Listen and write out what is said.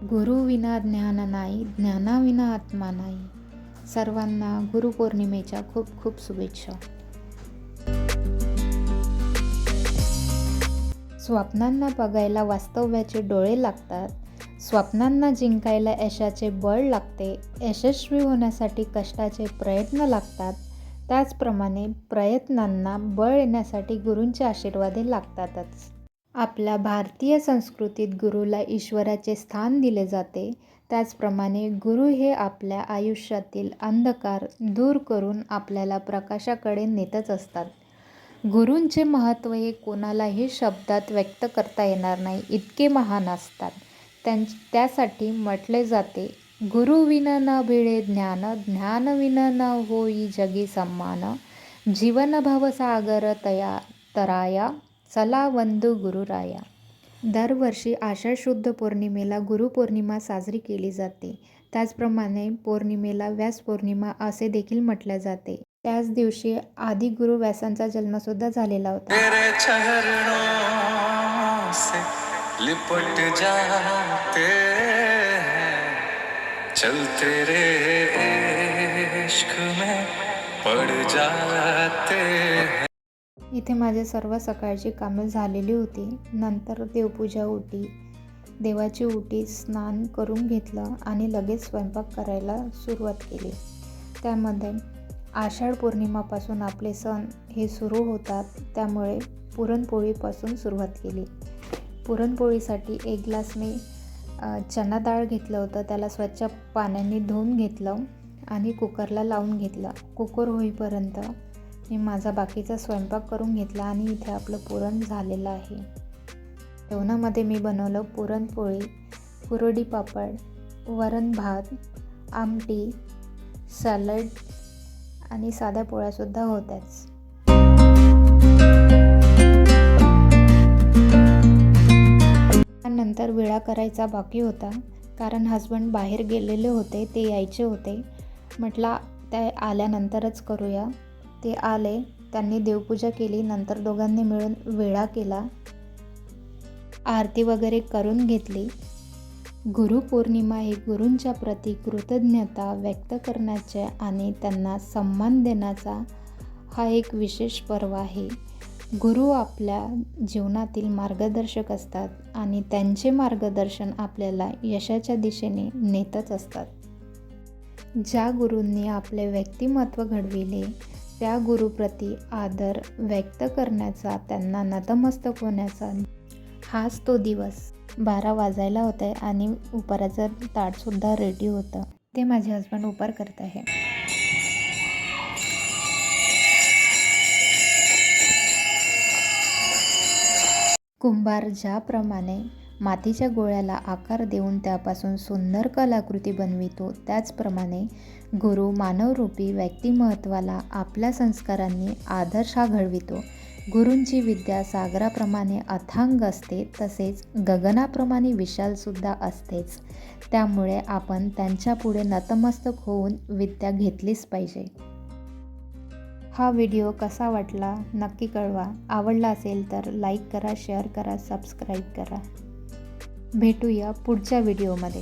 गुरुविना ज्ञान नाही, ज्ञानाविना आत्मा नाही. सर्वांना गुरुपौर्णिमेच्या खूप खूप शुभेच्छा. स्वप्नांना बघायला वास्तव्याचे डोळे लागतात. स्वप्नांना जिंकायला यशाचे बळ लागते. यशस्वी होण्यासाठी कष्टाचे प्रयत्न लागतात. त्याचप्रमाणे प्रयत्नांना बळ येण्यासाठी गुरूंचे आशीर्वाद लागतातच. आपल्या भारतीय संस्कृतीत गुरुला ईश्वराचे स्थान दिले जाते. त्याचप्रमाणे गुरु हे आपल्या आयुष्यातील अंधकार दूर करून आपल्याला प्रकाशाकडे नेतच असतात. गुरूंचे महत्त्व हे कोणालाही शब्दात व्यक्त करता येणार नाही, इतके महान असतात. त्यासाठी म्हटले जाते, गुरुविना न भिडे ज्ञान, ज्ञानविना न होई जगी सम्मान. जीवन भवसागर तराया, चला वंदू गुरुराया. दरवर्षी आषाढ शुद्ध पौर्णिमेला गुरुपौर्णिमा साजरी केली जाते. त्याचप्रमाणे पौर्णिमेला व्यास पौर्णिमा असे देखील म्हटले जाते. त्याच दिवशी आदि गुरु व्यासांचा जन्मसुद्धा झालेला होता. तेरे चरणों से लिपट जाते हैं, चलते रे इश्क में पड़ जाते हैं. इथे माझे सर्व सकाळची कामे झालेली होती. नंतर देवपूजा ओटी, देवाची ओटी, स्नान करून घेतलं आणि लगेच स्वयंपाक करायला सुरुवात केली. त्यामध्ये आषाढ पौर्णिमापासून आपले सण हे सुरू होतात. त्यामुळे पुरणपोळीपासून सुरुवात केली. पुरणपोळीसाठी 1 ग्लास मी चणा डाळ घेतलं होतं. त्याला स्वच्छ पाण्याने धुवून घेतलं आणि कुकरला लावून घेतलं. कुकर होईपर्यंत मी माझा बाकीचा स्वयंपाक करून घेतला आणि इथे आपलं पुरण झालेलं आहे. जेवणामध्ये मी बनवलं पुरणपोळी, कुरडई पापड, वरण भात, आमटी, सॅलड आणि साध्या पोळ्यासुद्धा होत्याच. त्यानंतर विडा करायचा बाकी होता, कारण हसबंड बाहेर गेलेले होते, ते यायचे होते. म्हटलं त्या आल्यानंतरच करूया. ते आले, त्यांनी देवपूजा केली. नंतर दोघांनी मिळून विडा केला, आरती वगैरे करून घेतली. गुरुपौर्णिमा ही गुरूंच्या प्रती कृतज्ञता व्यक्त करण्याचे आणि त्यांना सन्मान देण्याचा हा एक विशेष पर्व आहे. गुरु आपल्या जीवनातील मार्गदर्शक असतात आणि त्यांचे मार्गदर्शन आपल्याला यशाच्या दिशेने नेतच असतात. ज्या गुरूंनी आपले व्यक्तिमत्व घडविले त्या गुरुप्रती आदर व्यक्त करण्याचा, त्यांना नतमस्तक होण्याचा हाच तो दिवस. 12 वाजायला होते आणि उपाराचं ताटसुद्धा रेडी होतं. ते माझे हसबंड उपार करत आहे. कुंभार ज्याप्रमाणे मातीच्या गोळ्याला आकार देऊन त्यापासून सुंदर कलाकृती बनवितो, त्याचप्रमाणे गुरु मानवरूपी व्यक्तिमत्वाला आपल्या संस्कारांनी आदर्श घडवितो. गुरूंची विद्या सागराप्रमाणे अथांग असते, तसेच गगनाप्रमाणे विशालसुद्धा असतेच. त्यामुळे आपण त्यांच्यापुढे नतमस्तक होऊन विद्या घेतलीच पाहिजे. हा व्हिडिओ कसा वाटला नक्की कळवा. आवडला असेल तर लाईक करा, शेअर करा, सबस्क्राईब करा. भेटूया पुढच्या व्हिडिओमध्ये.